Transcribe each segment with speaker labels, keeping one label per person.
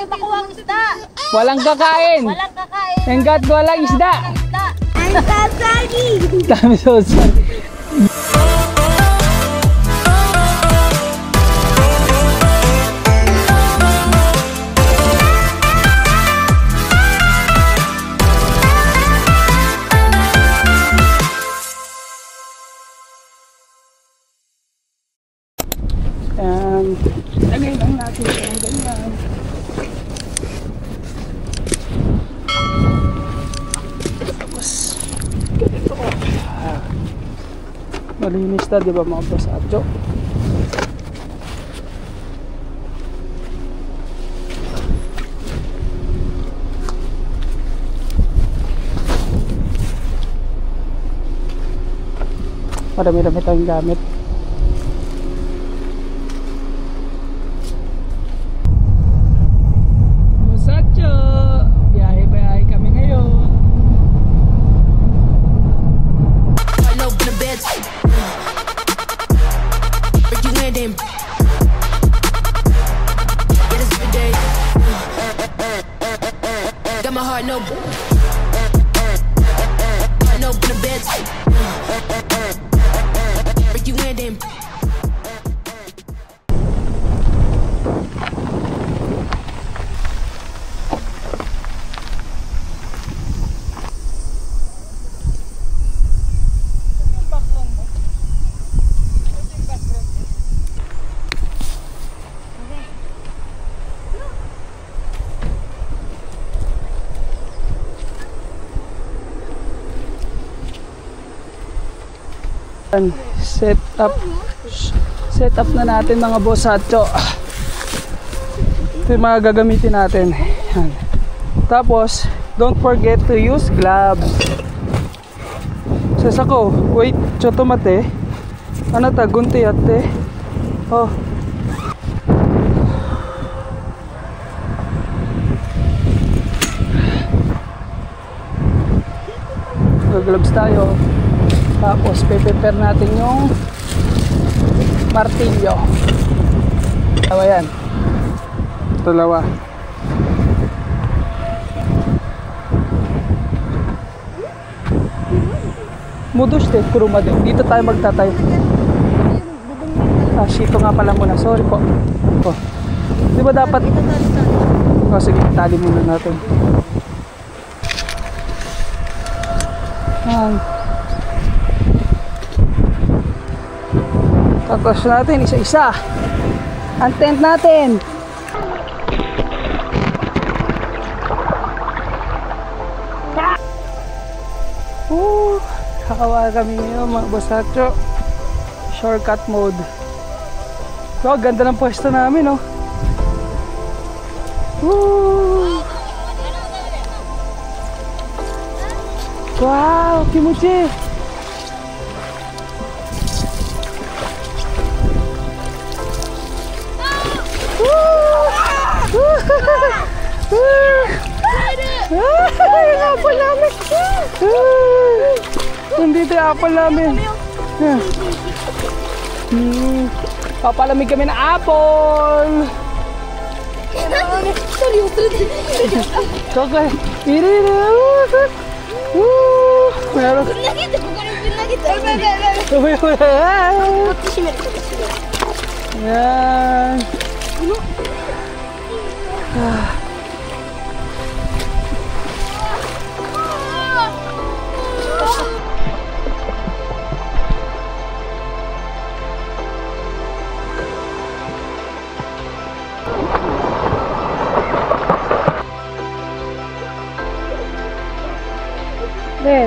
Speaker 1: tayo makuha ang isda.
Speaker 2: Walang kakain.
Speaker 1: Walang kakain.
Speaker 2: Hanggat walang isda.
Speaker 1: I'm so sorry.
Speaker 2: I'm so sorry. Lagay lang natin ang ganyan. Tapos ganito. Malinis na, di ba mga boss Adjo? Marami-rami tayong gamit.
Speaker 3: Got my heart no open the bed. Break you in them.
Speaker 2: Set up na natin mga boss Adjo. Ito yung mga gagamitin natin. Yan. Tapos don't forget to use gloves. Sasako, wait, chotomate. Ano ta, gunti ate. Oh. Gloves tayo. Tapos pe-prepare natin yung martilyo. Dalawa yan. Dalawa. Mudos de, kuruma de. Dito tayo magtatayo. Ah, shito nga pala muna. Sorry po. Oh. Di ba dapat? Oh, sige, tali muna natin. Yan. Tapos natin isa-isa ang tent natin. Kakawa kami ngayon mga boss Adjo. Shortcut mode. So, ganda ng pwesto namin, oh. Wow, kimuchi. Apple namin. Nandito yung apple namin. Papalamig kami ng apple. Chocolate. Meron. Yan.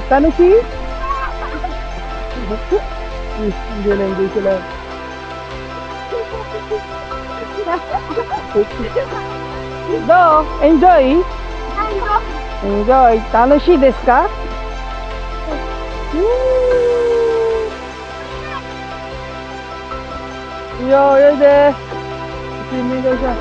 Speaker 2: Tanuki? Enjoy sila. Do, enjoy? Enjoy. Tanoshi desu ka? Yo, yo de. Sini daw siya.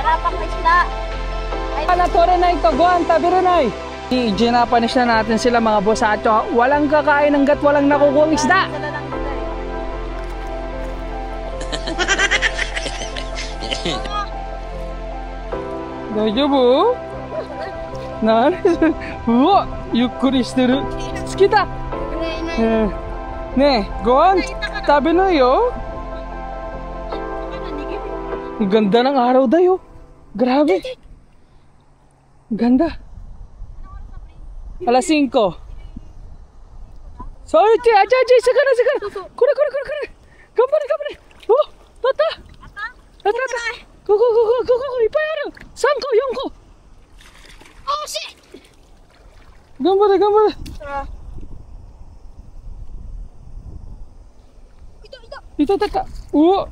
Speaker 1: Wala pang isda.
Speaker 2: Tore na ito, Guan, tabi rin ay. I-Japanese na natin sila mga boss at walang kakain hanggat walang nakukuha isda.
Speaker 1: Sila lang isda eh.
Speaker 2: Daijoubu? Uwa, yukkuri shiteru. Tsukita. Ne, Guan, tabi na yo. Ang ganda ng araw dayo. Grabe. Ganda. Alas 5. So, aja, segera. Kure. Gambare. Oh, tata. Go. Ippai aru. 3個、4個。
Speaker 1: Oh shit!
Speaker 2: 頑張れ。いた。うわ。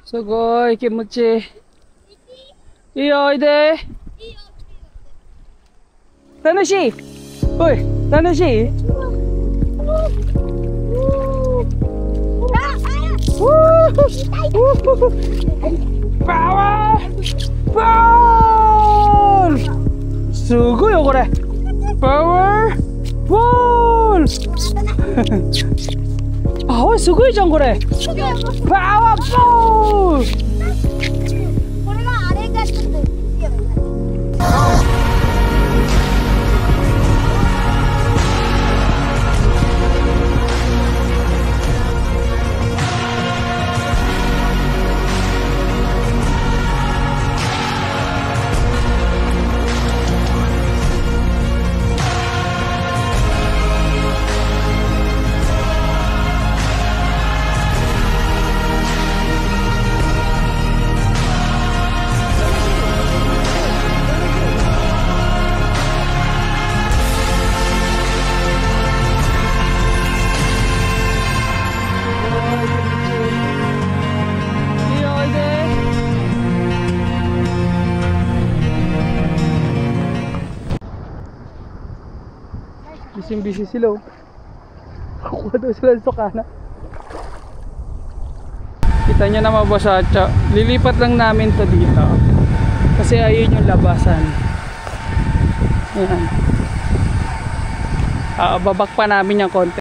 Speaker 2: すごい気持ちいい。いいよ、おいで。楽しい。おい、楽しい。パワーすごいよこれ。パワーボールあ、おい、すごいじゃんこれ。パワーボール。
Speaker 1: これがあれがちょっと強い。
Speaker 2: Busy sila oh. Kuha daw sila sa kana. Kita nyo naman boss Atcho, lilipat lang namin to dito kasi ayun yung labasan. Ayan. Babak pa namin yung konti.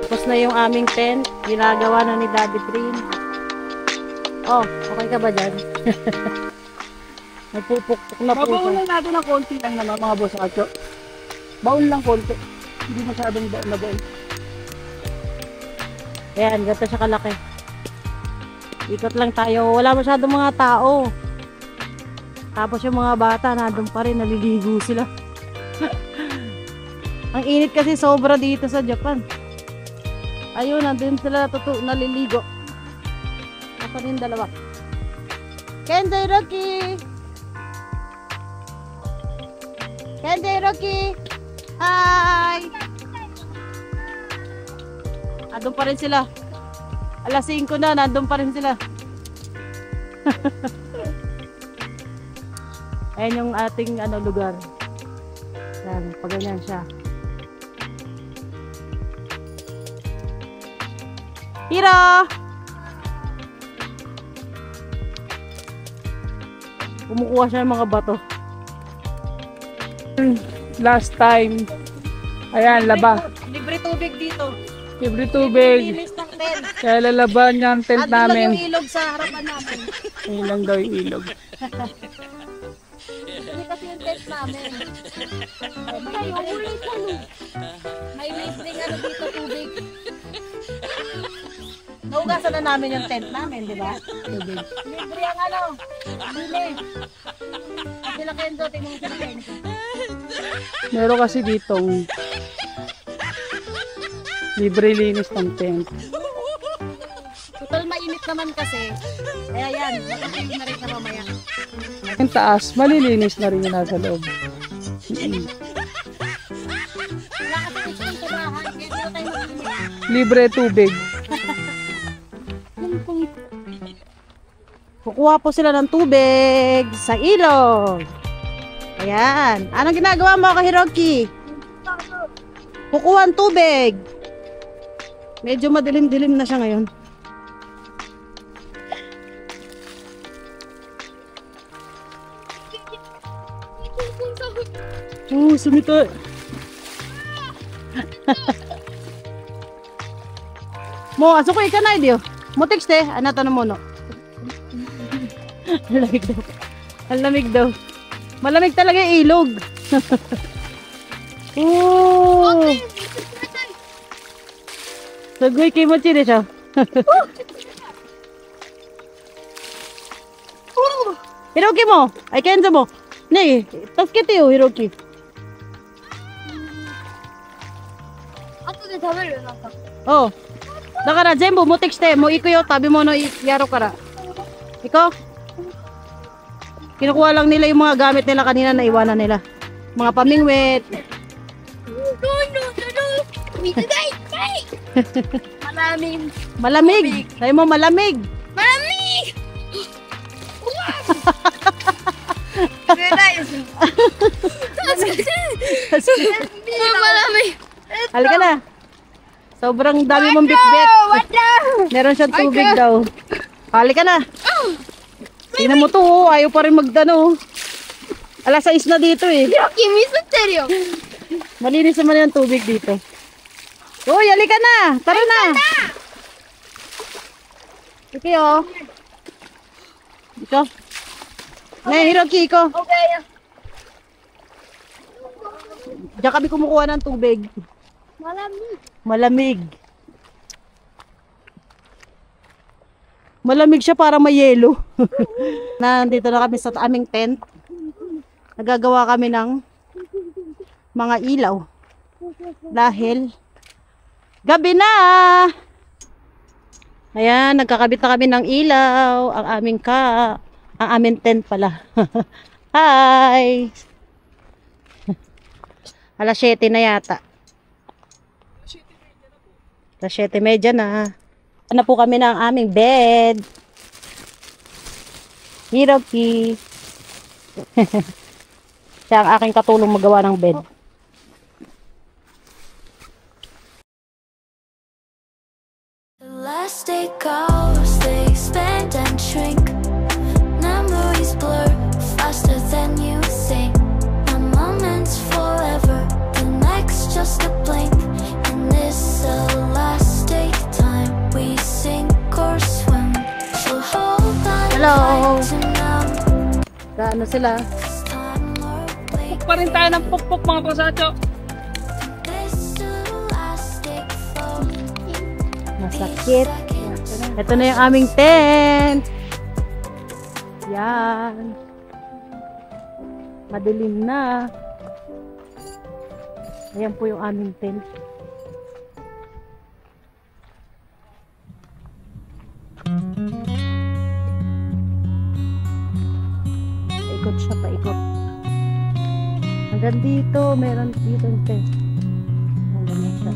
Speaker 1: Tapos na yung aming tent, ginagawa na ni Daddy Prin. Oh, okay ka ba dyan? Nagpupukpuk na po.
Speaker 2: Babaunan natin ng konti lang naman mga boss Atcho. Baon lang konti. Hindi masyadong na baon.
Speaker 1: Ayan, ganito siya kalaki. Ikot lang tayo. Wala masyadong mga tao. Tapos yung mga bata, nandun pa rin, naliligo sila. Ang init kasi sobra dito sa Japan. Ayun, nandun sila naliligo. Ako rin dalawa. Kenday Rocky! Hi! Nandun pa rin sila. Alas 5 na, nandun pa rin sila. Ayan yung ating lugar. Yan, pag ganyan siya. Hiro! Kumukuha siya ng mga bato.
Speaker 2: Last time. Ayan, laba.
Speaker 1: Libre tubig dito.
Speaker 2: Libre tubig.
Speaker 1: Linis ng tent.
Speaker 2: Kaya lalaban niya ang tent
Speaker 1: At lang
Speaker 2: namin.
Speaker 1: yung ilog sa harapan namin.
Speaker 2: Ayun lang daw yung ilog.
Speaker 1: Hindi kasi yung tent namin. May libreng dito tubig. Naugasan na namin yung tent namin, di ba?
Speaker 2: Tubig.
Speaker 1: Libre ang bili. Sila Kendo, tingnan sa tent.
Speaker 2: Meron kasi ditong libre linis ng tent.
Speaker 1: Total mainit naman kasi. Kaya yan, makapili na rin sa mamaya.
Speaker 2: Yung taas, malilinis na rin yung nasa loob.
Speaker 1: Wala kasi ito sa bahay, kaya tayo makinig.
Speaker 2: Libre tubig.
Speaker 1: Yan pong Kukuha po sila ng tubig sa ilog. Ayan. Anong ginagawa mo, Kahiroki? Kukuha ng tubig. Medyo madilim-dilim na siya ngayon. Sumita. Mo, aso ko ikanay diyo. Mo text ano tanong mo no? Malamig daw. Malamig daw. Malamig talaga yung ilog. Sagoy kimochi de siya. Hiroki mo. Ay Kenzo mo. Ne, taskete yo Hiroki.
Speaker 4: 後で食べるよなんか
Speaker 1: Oh. だから全部持ってきて、もう行くよ。食べ物やろうから。Iko? Kinukuha lang nila yung mga gamit nila kanina na iwanan nila. Mga pamingwit.
Speaker 4: 水がいっぱいmalamig
Speaker 1: Malamig. Sabi mo malamig.
Speaker 4: malamig 冷たいですmalamig
Speaker 1: Halika na. Sobrang dami mong bitbit. Meron siyang tubig daw. Halika na. Tingnan mo to, oh. Ayaw pa rin magdano. Alas 6 na dito eh.
Speaker 4: ひろきミスってるよ
Speaker 1: Malinis naman yung tubig dito. Uy, halika na. Tara na. Okay, oh. Iko. Ne, Hiroki, iko.
Speaker 4: okay
Speaker 1: Diyan kami kumukuha ng tubig.
Speaker 4: malamig
Speaker 1: Malamig. Malamig siya, para may yelo. Nandito na kami sa aming tent. Nagagawa kami ng mga ilaw. Dahil gabi na. Ayan, nagkakabit na kami ng ilaw. Ang aming tent pala. Hi! Alas 7 na yata. Alas 7:30 na. Ano po kami ng aming bed. Hiroki. Siya ang aking katulong magawa ng bed.
Speaker 5: The last day goes, they expand and shrink. Memories blur faster than you think. One moment's forever, the next just a blink. And this the last day time we sink or swim. So hold on
Speaker 1: Hello.
Speaker 5: tight to now.
Speaker 1: Gaano sila?
Speaker 5: This time or wait.
Speaker 2: Pa rin tayo ng pukpok mga Bossatcho.
Speaker 5: This the last day fall.
Speaker 1: Masakit. Ito na yung aming tent. Yan. Madilim na. Ayan po yung aming tent. Paikot siya, paikot. Hanggang dito, meron dito yung tent. Hanggang dito.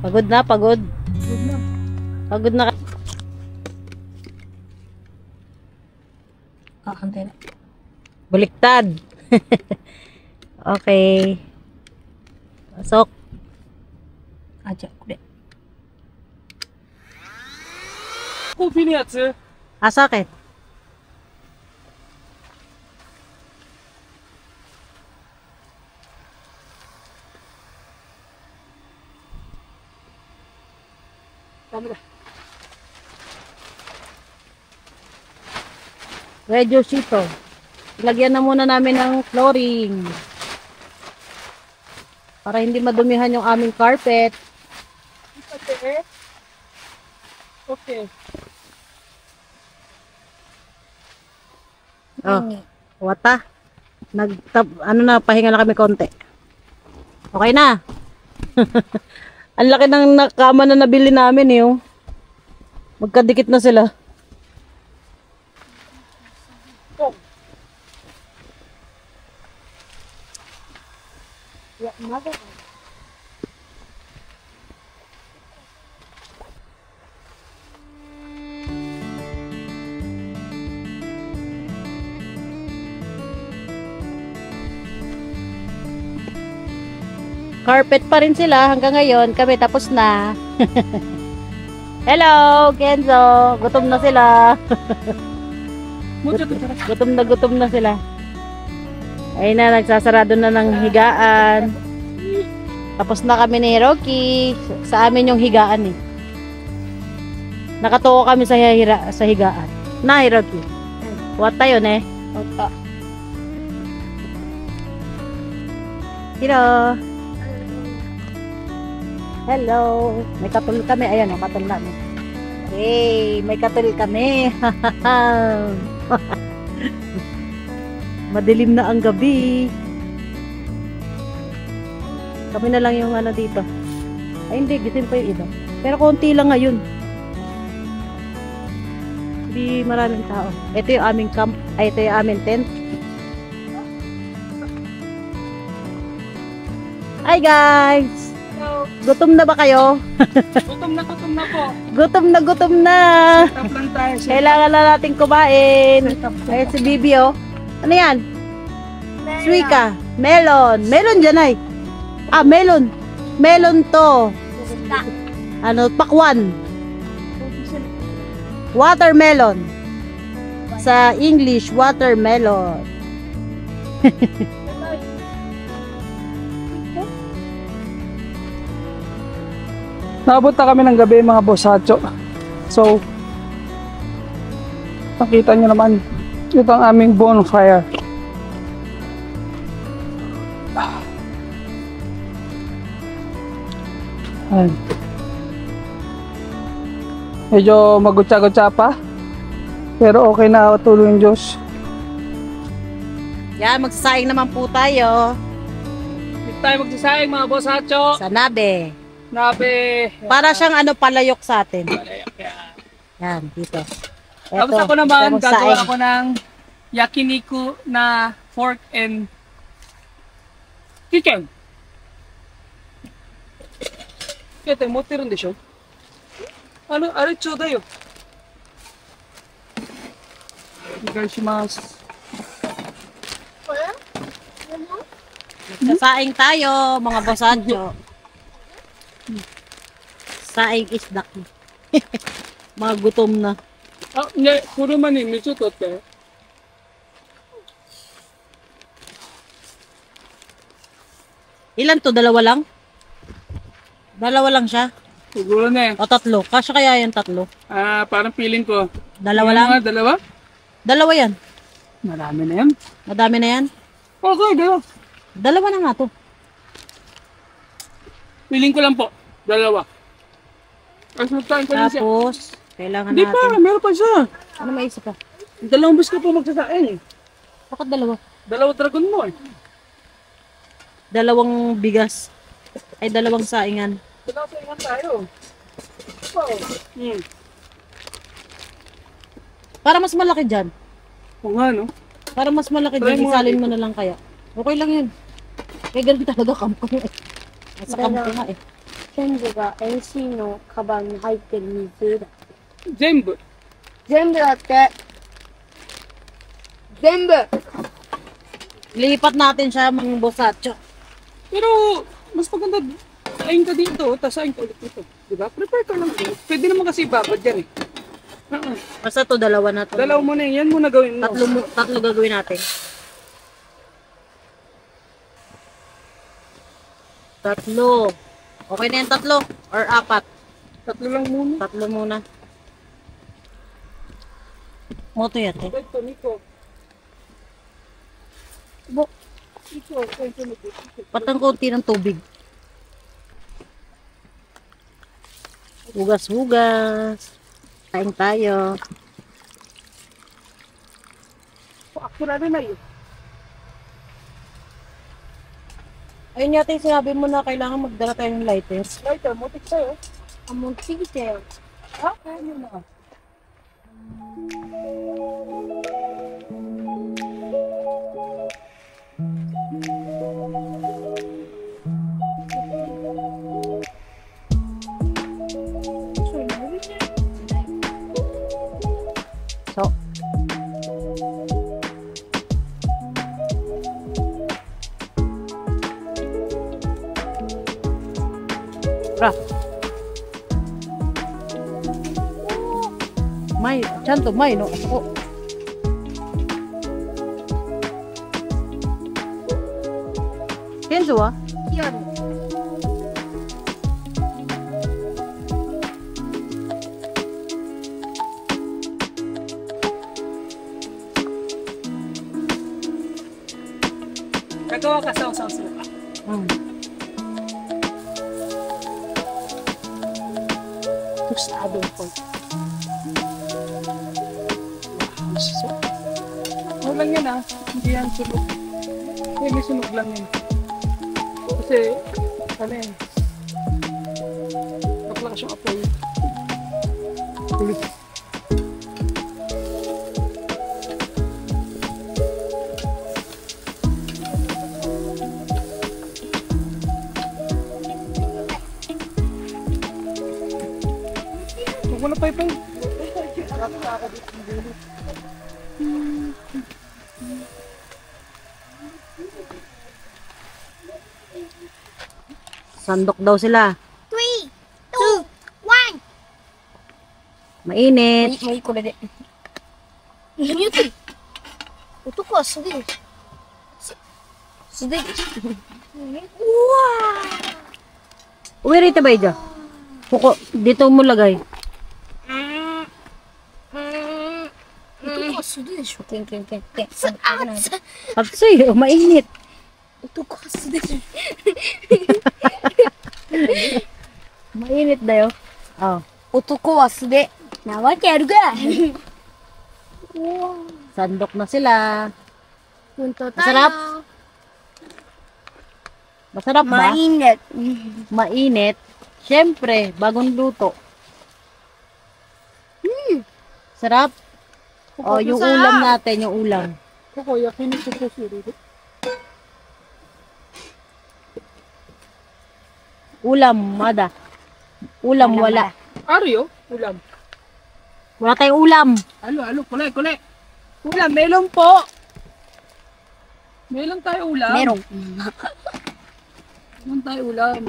Speaker 1: Pagod na, pagod. Pagod na.
Speaker 4: kantay na
Speaker 1: Baliktad. Okay. Pasok.
Speaker 4: じゃあこれ
Speaker 2: Kopi ni Atsu.
Speaker 1: Asakit. Radio Shito. Lagyan na muna namin ng flooring. Para hindi madumihan yung aming carpet.
Speaker 2: Okay.
Speaker 1: Oh, wata. Pahinga na kami konti. Okay na. Ang laki ng kama na nabili namin eh. Oh. Magkadikit na sila. Carpet pa rin sila hanggang ngayon. Kami tapos na. Hello, Kenzo. Gutom na sila. Gutom na sila. Ayun na, nagsasarado na ng higaan. Tapos na kami ni Hiroki. Sa amin yung higaan eh. Nakatuko kami sa higaan. Na, Hiroki. Wata yun eh.
Speaker 4: Wata.
Speaker 1: Hiro. Hello. May katul kami. Ayan, katul namin. Hey, may katul kami. Madilim na ang gabi. Kami na lang yung ano dito. Ay, hindi. Gising pa yung iba. Pero konti lang ngayon. Hindi maraming tao. Ito yung aming camp. Ay, ito yung aming tent. Hi guys! Gutom na ba kayo?
Speaker 2: Gutom na po.
Speaker 1: Gutom na.
Speaker 2: Tap lang tayo.
Speaker 1: Kailangan na natin kumain. Ayan si Bibi oh. Ano yan? Suika. Melon. Melon dyan ay. Ah, melon. Melon to. Ano, pakwan. Watermelon. Sa English, watermelon.
Speaker 2: Naabot na kami ng gabi mga bosacho. So, nakita nyo naman, ito ang aming bonfire. Ayan. Medyo magutsa-gutsa pa. Pero okay na, tuloy yung Diyos.
Speaker 1: Yan, magsasaing naman po tayo.
Speaker 2: Dito tayo magsasaing mga bosacho.
Speaker 1: Sa nabe.
Speaker 2: Nabe.
Speaker 1: Para siyang ano, palayok sa atin. Yan, dito.
Speaker 2: Tapos ako naman,
Speaker 1: ito,
Speaker 2: gagawa
Speaker 1: magsaing.
Speaker 2: ako ng yakiniku na fork and chicken. Kete, motiruんでしょ? Ano, are chodai yo. Onegaishimasu.
Speaker 1: Magsasaing tayo, mga bosadyo. Saing isda. Mga gutom na.
Speaker 2: Ah, ne, kuruma ni mitsu totte.
Speaker 1: Ilan to? Dalawa lang? Dalawa lang siya?
Speaker 2: Siguro na eh.
Speaker 1: O tatlo? Kasya kaya yung tatlo?
Speaker 2: Ah, parang feeling ko.
Speaker 1: Dalawa
Speaker 2: Yung
Speaker 1: lang?
Speaker 2: mga dalawa?
Speaker 1: Dalawa yan.
Speaker 2: Marami na yan.
Speaker 1: Madami na yan.
Speaker 2: Okay, dalawa.
Speaker 1: Dalawa na nga to.
Speaker 2: Feeling ko lang po. Dalawa. As magkain ko lang siya.
Speaker 1: Tapos, kailangan
Speaker 2: Hindi pa,
Speaker 1: natin.
Speaker 2: meron pa siya.
Speaker 1: Ano may isa pa?
Speaker 2: Dalawang bus ka po magsasain eh.
Speaker 1: Bakit dalawa?
Speaker 2: Dalawa dragon mo eh.
Speaker 1: Dalawang bigas. Ay, dalawang saingan.
Speaker 2: Dalawa saingan tayo. Wow.
Speaker 1: Para mas malaki dyan.
Speaker 2: Oo nga no.
Speaker 1: Para mas malaki
Speaker 2: Try
Speaker 1: dyan,
Speaker 2: mo
Speaker 1: isalin
Speaker 2: nga
Speaker 1: mo na lang kaya. Okay lang yun. Kaya ganun talaga kampo eh. Nasa kampo nga eh.
Speaker 4: 全部が NC のカバンに入ってる水だ。
Speaker 2: 全部。
Speaker 4: 全部だって。全部。
Speaker 1: Lipat natin siya mga bosacho.
Speaker 2: Pero, mas maganda, saing ka dito, tapos saing ka ulit dito. Diba? Prepare ka lang. Pwede naman kasi babad yan eh.
Speaker 1: Basta to, dalawa na to.
Speaker 2: Dalaw mo na yan muna gawin mo.
Speaker 1: Tatlo gagawin natin. Tatlo. Okay na yung tatlo? Or apat?
Speaker 2: Tatlo lang muna.
Speaker 1: Tatlo muna. Moto yate.
Speaker 2: Ito, Nico.
Speaker 1: Bo,
Speaker 2: Nico.
Speaker 1: patang konti ng tubig. Hugas-hugas. Kain tayo.
Speaker 2: Ako na rin ay.
Speaker 1: Ayun yata yung sinabi mo na kailangan magdala tayo ng lighters.
Speaker 2: Lighter, mutik sa'yo.
Speaker 4: Among sige.
Speaker 2: Ha? Kaya nyo na.
Speaker 1: So, Ra. May, chanto, may, no? Oh. Kenzo, ah?
Speaker 4: Yun.
Speaker 2: Gagawa ka sa usang suka.
Speaker 1: Hmm.
Speaker 2: Tostado po. So, ano lang yan hindi yan sunog. May sunog lang yan. Kasi, ano yan? Naklakas yung apoy. Kulit. Huwag mo na paypay.
Speaker 1: Sandok daw sila.
Speaker 4: 3, 2, 1.
Speaker 1: Mainit.
Speaker 4: もういいこれで。何言ってる男は素手です。素手です。
Speaker 1: Uwi rito ba ito? Puko, dito mo lagay.
Speaker 4: 男は素手でしょ。けんけんけんって。あ、
Speaker 1: Tapos eh, mainit.
Speaker 4: 男は素手でしょ。
Speaker 1: Mainit daw. Oh,
Speaker 4: 男は素手。なわけあるか。
Speaker 1: sandok na sila.
Speaker 4: Punto tayo.
Speaker 1: Masarap? Masarap ba?
Speaker 4: Mainit.
Speaker 1: Mainit. Siyempre, bagong luto. Sarap. Oh, yung ulam natin, yung ulam.
Speaker 2: Ako, yakin ito po sirili.
Speaker 1: Ulam, Mada. Ulam, wala.
Speaker 2: Aryo, ulam.
Speaker 1: Wala tayong ulam.
Speaker 2: Alo, kulay. Ulam, melon po. Melon tayo ulam.
Speaker 4: Meron.
Speaker 2: Meron tayo ulam.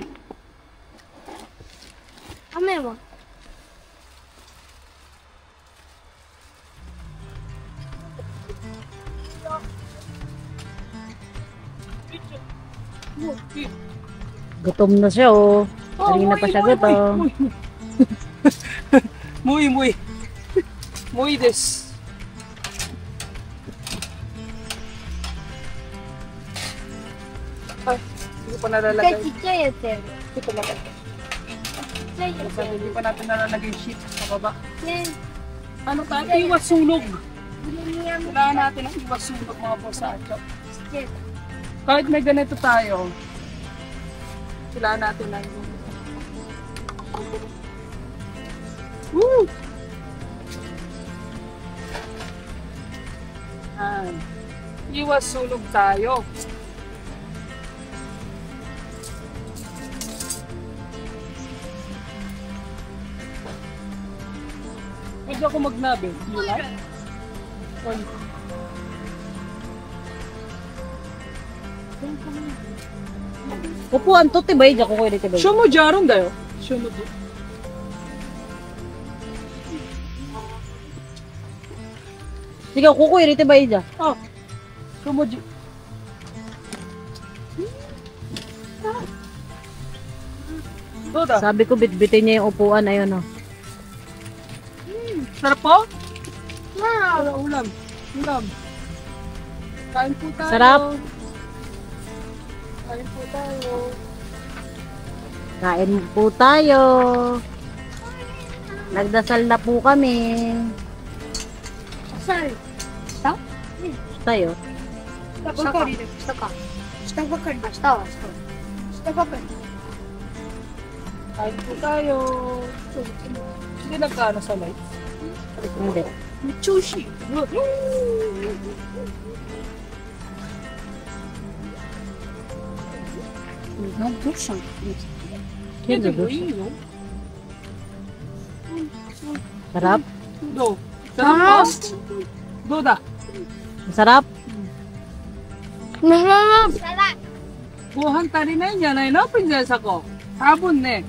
Speaker 4: Ah, meron.
Speaker 1: Gutom na siya, oh. Kanina pa siya gutom.
Speaker 2: Muy. Muy des. Ay, hindi ko pa nalalagay.
Speaker 4: ちっちゃいやつやる。
Speaker 2: Ito lang.
Speaker 4: ちっちゃいやつ
Speaker 2: Sabi, hindi pa natin nalalagay yung sheet sa baba.
Speaker 4: ね。
Speaker 2: Ano tayo? Iwas sunog.
Speaker 4: プレミアム
Speaker 2: Kailangan natin ang iwas sunog mga bosacho.
Speaker 4: ちっちゃい。
Speaker 2: Kahit may ganito tayo, kailangan natin lang yung... Woo! Yan. Iwas sunog tayo. Pwede ako magnabi. You like? Or...
Speaker 1: Upuan to, tibay dyan. Kukuha dito, tibay.
Speaker 2: Show mo jarong dayo. Show mo to.
Speaker 1: Sige, kukuha dito, tibay dyan.
Speaker 2: Oh. Show mo Duda.
Speaker 1: Sabi ko, bitbitin niya yung upuan. Ayun, oh.
Speaker 2: Sarap po? Wala, ulam. Ulam. Kain po tayo.
Speaker 1: Sarap.
Speaker 2: Kain po tayo.
Speaker 1: Kain po tayo. Nagdasal na po kami.
Speaker 4: Asal.
Speaker 1: Tayo.
Speaker 2: Kain po tayo. Hindi nagkano sa lights.
Speaker 1: Hindi.
Speaker 2: Sushi.
Speaker 1: Hindi. Sarap.
Speaker 2: Do. Sarap po? Duda.
Speaker 1: Masarap.
Speaker 2: Buhan tari na yan. Ay na, prinsesa ko. Sabon ne.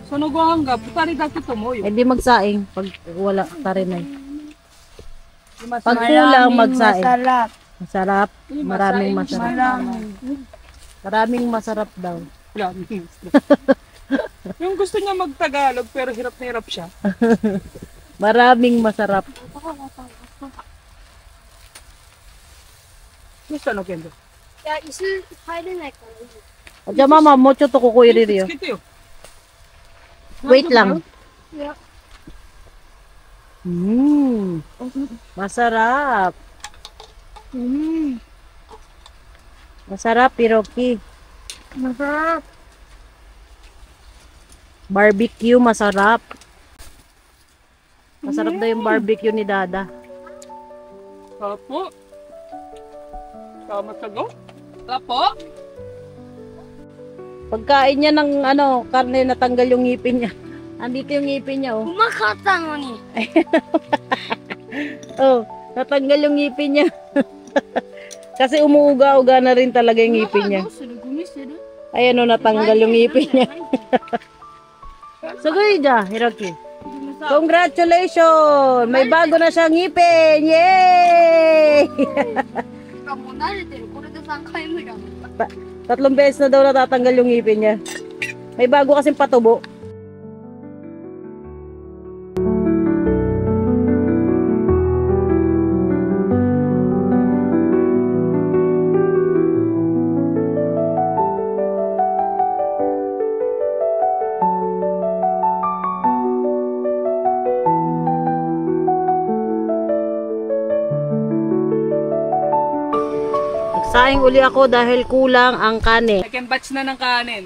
Speaker 2: Sunugohan ka. Putari dati tumoyo.
Speaker 1: Hindi magsaing pag wala tarinay. Pag kulang, magsaing. Masarap. Maraming masarap. Maraming masarap daw.
Speaker 2: Yung gusto niya mag-Tagalog pero hirap na hirap siya.
Speaker 1: Maraming masarap.
Speaker 2: Gusto no, Kendo?
Speaker 1: At siya, mama, mucho to kukuiriri.
Speaker 2: Kito yun.
Speaker 1: Wait lang.
Speaker 4: Yeah.
Speaker 1: Masarap. Masarap, Piroki.
Speaker 4: Masarap.
Speaker 1: Barbecue, masarap. Masarap daw yung barbecue ni Dada.
Speaker 2: Tapo. Tama sa go. Tapo.
Speaker 1: Pagkain niya ng karne, natanggal yung ngipin niya. Andito yung ngipin niya, oh.
Speaker 4: うまかったのに。
Speaker 1: Oh, natanggal yung ngipin niya. Kasi umuuga-uga na rin talaga yung ngipin niya.
Speaker 4: どうする？ゴミ捨てる？
Speaker 1: Ayan, oh, natanggal yung ngipin niya. Sugoi ja, Hiroki. Congratulations! May bago na siyang ngipin! Yay!
Speaker 4: もう慣れてる。これで3回目だもん。
Speaker 1: 3 beses na daw natatanggal yung ngipin niya. May bago kasing patubo. Nagsaing uli ako dahil kulang ang kanin.
Speaker 2: Second batch na ng kanin.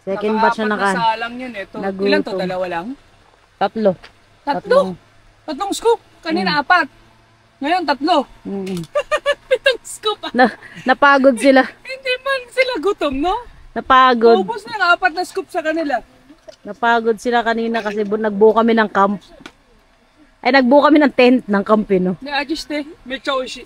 Speaker 1: Second batch na ng
Speaker 2: Nakaapat
Speaker 1: kanin.
Speaker 2: salang yun eh.
Speaker 1: Nagutom.
Speaker 2: Ilan to? Dalawa lang?
Speaker 1: 3.
Speaker 2: Tatlong scoop. Kanina 4. Ngayon 3.
Speaker 1: Mm.
Speaker 2: 7 scoop.
Speaker 1: Napagod sila.
Speaker 2: Hindi man sila gutom, no?
Speaker 1: Napagod.
Speaker 2: Ubus na yung 4 na scoop sa kanila.
Speaker 1: Napagod sila kanina kasi nagbuo kami ng camp. Ay, nagbuo kami ng tent ng camp, no?
Speaker 2: Na-adjust eh. May choice.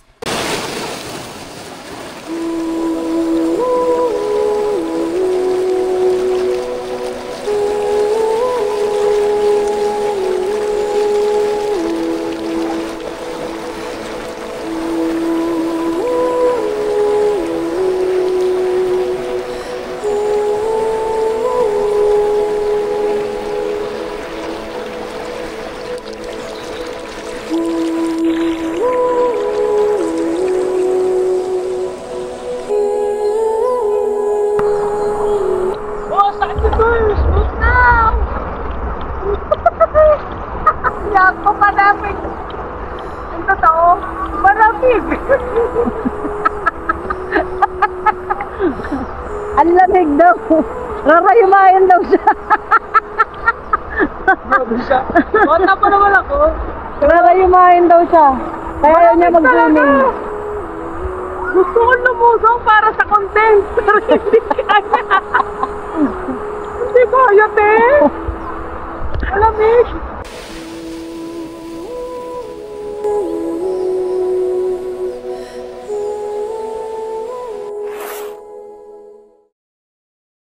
Speaker 1: Ang lamig daw. Rarayumayan daw siya.
Speaker 2: Grabe siya. Bata pa naman ako.
Speaker 1: Rarayumayan daw siya. Kaya ayaw niya mag-swimming.
Speaker 2: Gusto ko lumusong para sa content. Pero hindi kaya. Hindi kaya, te. Alamig.